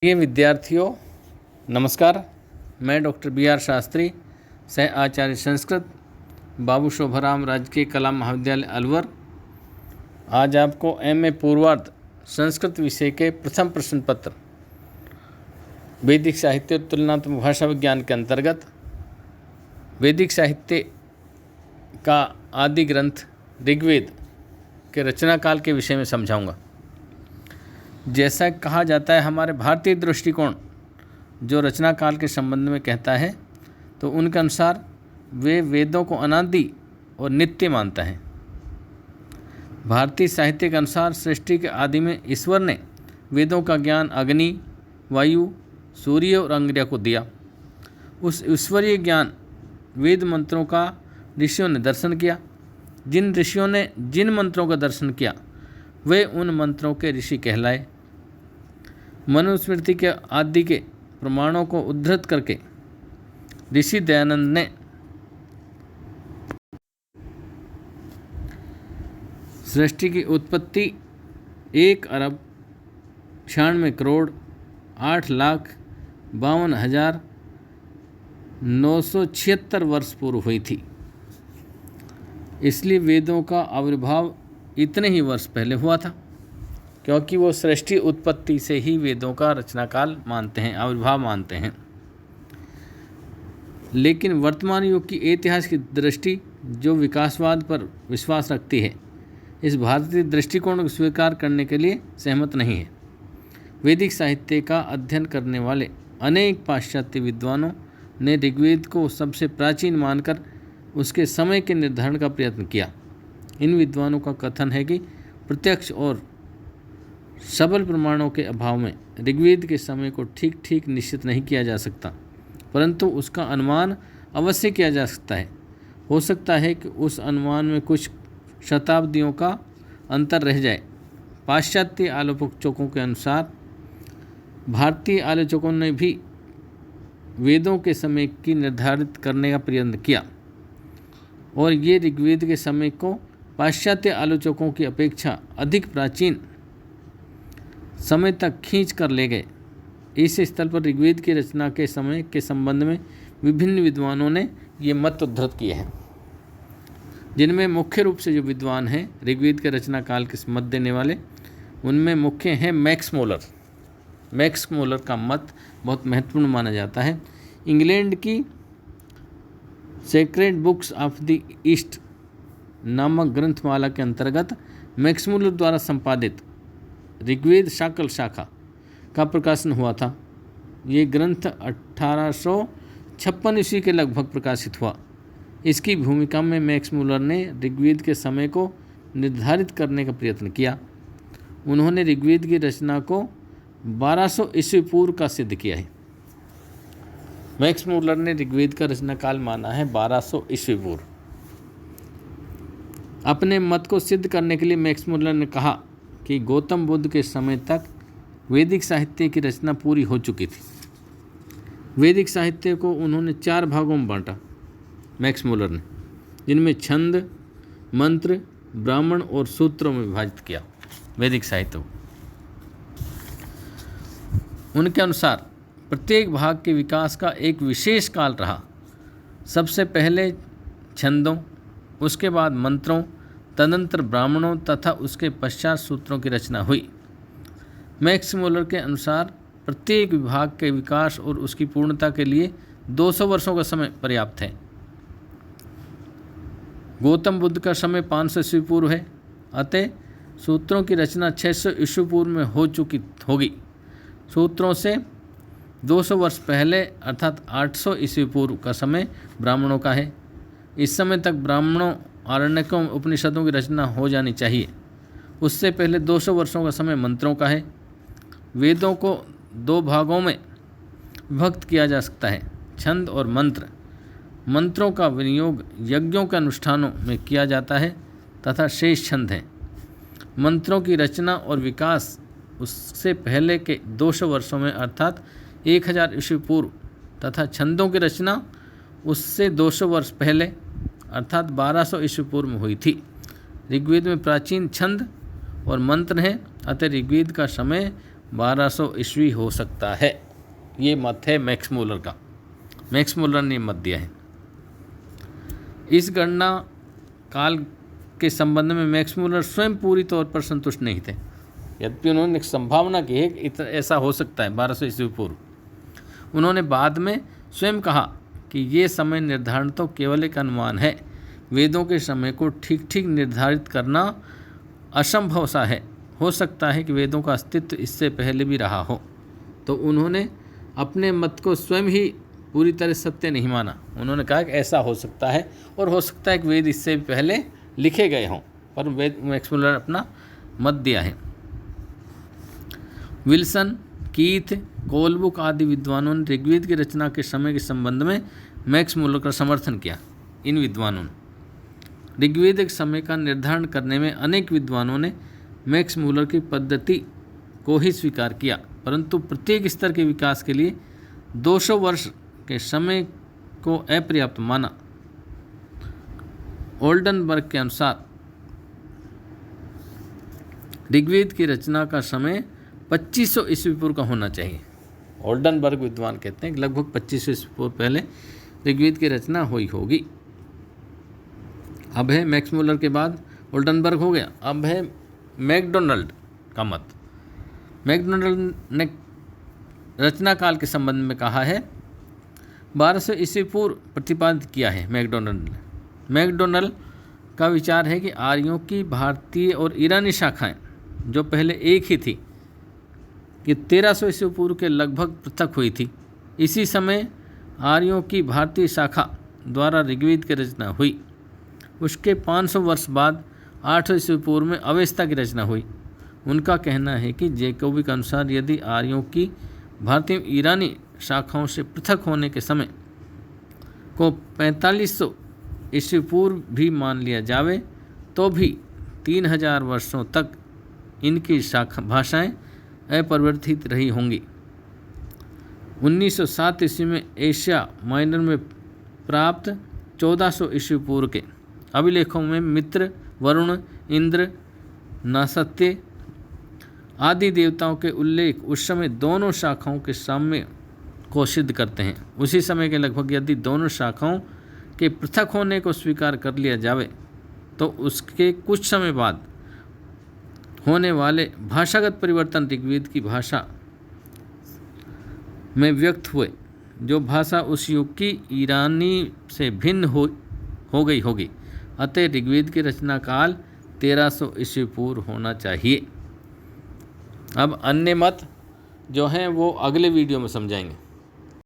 प्रिय विद्यार्थियों नमस्कार। मैं डॉक्टर बी.आर. शास्त्री, सह आचार्य संस्कृत, बाबू शोभाराम राजकीय कला महाविद्यालय अलवर, आज आपको एम.ए. पूर्वार्ध संस्कृत विषय के प्रथम प्रश्न पत्र वैदिक साहित्य और तुलनात्मक भाषा विज्ञान के अंतर्गत वैदिक साहित्य का आदि ग्रंथ ऋग्वेद के रचना काल के विषय में समझाऊंगा। जैसा कहा जाता है, हमारे भारतीय दृष्टिकोण जो रचना काल के संबंध में कहता है, तो उनके अनुसार वे वेदों को अनादि और नित्य मानता है। भारतीय साहित्य के अनुसार सृष्टि के आदि में ईश्वर ने वेदों का ज्ञान अग्नि, वायु, सूर्य और अंगिरा को दिया। उस ईश्वरीय ज्ञान वेद मंत्रों का ऋषियों ने दर्शन किया। जिन ऋषियों ने जिन मंत्रों का दर्शन किया वे उन मंत्रों के ऋषि कहलाए। मनुस्मृति के आदि के प्रमाणों को उद्धृत करके ऋषि दयानंद ने सृष्टि की उत्पत्ति 1,98,52,976 वर्ष पूर्व हुई थी। इसलिए वेदों का आविर्भाव इतने ही वर्ष पहले हुआ था, क्योंकि वो सृष्टि उत्पत्ति से ही वेदों का रचना काल मानते हैं, आविर्भाव मानते हैं। लेकिन वर्तमान युग की ऐतिहासिक की दृष्टि जो विकासवाद पर विश्वास रखती है, इस भारतीय दृष्टिकोण को स्वीकार करने के लिए सहमत नहीं है। वैदिक साहित्य का अध्ययन करने वाले अनेक पाश्चात्य विद्वानों ने ऋग्वेद को सबसे प्राचीन मानकर उसके समय के निर्धारण का प्रयत्न किया। इन विद्वानों का कथन है कि प्रत्यक्ष और सबल प्रमाणों के अभाव में ऋग्वेद के समय को ठीक निश्चित नहीं किया जा सकता, परंतु उसका अनुमान अवश्य किया जा सकता है। हो सकता है कि उस अनुमान में कुछ शताब्दियों का अंतर रह जाए। पाश्चात्य आलोचकों के अनुसार भारतीय आलोचकों ने भी वेदों के समय की निर्धारित करने का प्रयत्न किया और ये ऋग्वेद के समय को पाश्चात्य आलोचकों की अपेक्षा अधिक प्राचीन समय तक खींच कर ले गए। इस स्थल पर ऋग्वेद की रचना के समय के संबंध में विभिन्न विद्वानों ने ये मत उद्धृत किए हैं, जिनमें मुख्य रूप से जो विद्वान हैं ऋग्वेद के रचना काल के मत देने वाले, उनमें मुख्य हैं मैक्स मूलर। मैक्स मूलर का मत बहुत महत्वपूर्ण माना जाता है। इंग्लैंड की sacred books of the east नामक ग्रंथमाला के अंतर्गत मैक्स मूलर द्वारा संपादित ऋग्वेद शाकल शाखा का प्रकाशन हुआ था। ये ग्रंथ 1856 ईस्वी के लगभग प्रकाशित हुआ। इसकी भूमिका में मैक्स मूलर ने ऋग्वेद के समय को निर्धारित करने का प्रयत्न किया। उन्होंने ऋग्वेद की रचना को 1200 ईस्वी पूर्व का सिद्ध किया है। मैक्स मूलर ने ऋग्वेद का रचना काल माना है 1200 ईस्वी पूर्व। अपने मत को सिद्ध करने के लिए मैक्स मूलर ने कहा कि गौतम बुद्ध के समय तक वैदिक साहित्य की रचना पूरी हो चुकी थी। वैदिक साहित्य को उन्होंने 4 भागों में बांटा मैक्स मूलर ने, जिनमें छंद, मंत्र, ब्राह्मण और सूत्रों में विभाजित किया वैदिक साहित्य को। उनके अनुसार प्रत्येक भाग के विकास का एक विशेष काल रहा। सबसे पहले छंदों, उसके बाद मंत्रों, तदनंतर ब्राह्मणों तथा उसके पश्चात सूत्रों की रचना हुई। मैक्स मूलर के अनुसार प्रत्येक विभाग के विकास और उसकी पूर्णता के लिए 200 वर्षों का समय पर्याप्त है। गौतम बुद्ध का समय 500 ईस्वी पूर्व है, अतः सूत्रों की रचना 600 ईस्वी पूर्व में हो चुकी होगी। सूत्रों से 200 वर्ष पहले अर्थात 800 ईस्वी पूर्व का समय ब्राह्मणों का है। इस समय तक ब्राह्मणों, आरण्यकों, उपनिषदों की रचना हो जानी चाहिए। उससे पहले 200 वर्षों का समय मंत्रों का है। वेदों को 2 भागों में विभक्त किया जा सकता है, छंद और मंत्र। मंत्रों का विनियोग यज्ञों के अनुष्ठानों में किया जाता है तथा शेष छंद हैं। मंत्रों की रचना और विकास उससे पहले के 200 वर्षों में अर्थात 1000 ईस्वी पूर्व तथा छंदों की रचना उससे 200 वर्ष पहले अर्थात 1200 ईस्वी पूर्व में हुई थी। ऋग्वेद में प्राचीन छंद और मंत्र हैं, अतः ऋग्वेद का समय 1200 ईस्वी हो सकता है। ये मत है मैक्स मूलर का। मैक्स मूलर ने मत दिया है। इस गणना काल के संबंध में मैक्स मूलर स्वयं पूरी तौर पर संतुष्ट नहीं थे। यद्यपि उन्होंने एक संभावना की है कि ऐसा हो सकता है 1200 ईस्वी पूर्व। उन्होंने बाद में स्वयं कहा कि ये समय निर्धारण तो केवल एक अनुमान है। वेदों के समय को ठीक ठीक निर्धारित करना असंभव सा है। हो सकता है कि वेदों का अस्तित्व इससे पहले भी रहा हो। तो उन्होंने अपने मत को स्वयं ही पूरी तरह सत्य नहीं माना। उन्होंने कहा कि ऐसा हो सकता है और हो सकता है कि वेद इससे भी पहले लिखे गए हों, पर मैक्स मूलर अपना मत दिया है। विल्सन, कीथ, कोलबुक आदि विद्वानों ने ऋग्वेद की रचना के समय के संबंध में मैक्स मूलर का समर्थन किया। इन विद्वानों ने ऋग्वेद के समय का निर्धारण करने में अनेक विद्वानों ने मैक्स मूलर की पद्धति को ही स्वीकार किया, परंतु प्रत्येक स्तर के विकास के लिए 200 वर्ष के समय को अपर्याप्त माना। ओल्डनबर्ग के अनुसार ऋग्वेद की रचना का समय 2500 ईस्वी पूर्व का होना चाहिए। ओल्डनबर्ग विद्वान कहते हैं कि लगभग 2500 ईस्वी पूर्व पहले ऋग्वेद की रचना हुई होगी। अब है मैक्स मूलर के बाद ओल्डनबर्ग हो गया। अब है मैकडोनल्ड का मत। मैकडोनल्ड ने रचना काल के संबंध में कहा है 1200 ईस्वी पूर्व प्रतिपादित किया है। मैकडोनल्ड का विचार है कि आर्यों की भारतीय और ईरानी शाखाएं जो पहले एक ही थी कि 1300 ईस्वी पूर्व के लगभग पृथक हुई थी। इसी समय आर्यों की भारतीय शाखा द्वारा ऋग्वेद की रचना हुई। उसके 500 वर्ष बाद 800 ईस्वी पूर्व में अवेस्ता की रचना हुई। उनका कहना है कि जैकोबी के अनुसार यदि आर्यों की भारतीय ईरानी शाखाओं से पृथक होने के समय को 4500 ईस्वी पूर्व भी मान लिया जावे तो भी 3000 वर्षों तक इनकी शाखा भाषाएं अपरिवर्तित रही होंगी। 1907 ईस्वी में एशिया माइनर में प्राप्त 1400 ईस्वी पूर्व के अभिलेखों में मित्र, वरुण, इंद्र, नासत्य आदि देवताओं के उल्लेख उस समय दोनों शाखाओं के साम्य को सिद्ध करते हैं। उसी समय के लगभग यदि दोनों शाखाओं के पृथक होने को स्वीकार कर लिया जावे तो उसके कुछ समय बाद होने वाले भाषागत परिवर्तन ऋग्वेद की भाषा में व्यक्त हुए, जो भाषा उस युग की ईरानी से भिन्न हो गई होगी। अतः ऋग्वेद की रचना काल 1300 ईस्वी पूर्व होना चाहिए। अब अन्य मत जो हैं वो अगले वीडियो में समझाएंगे।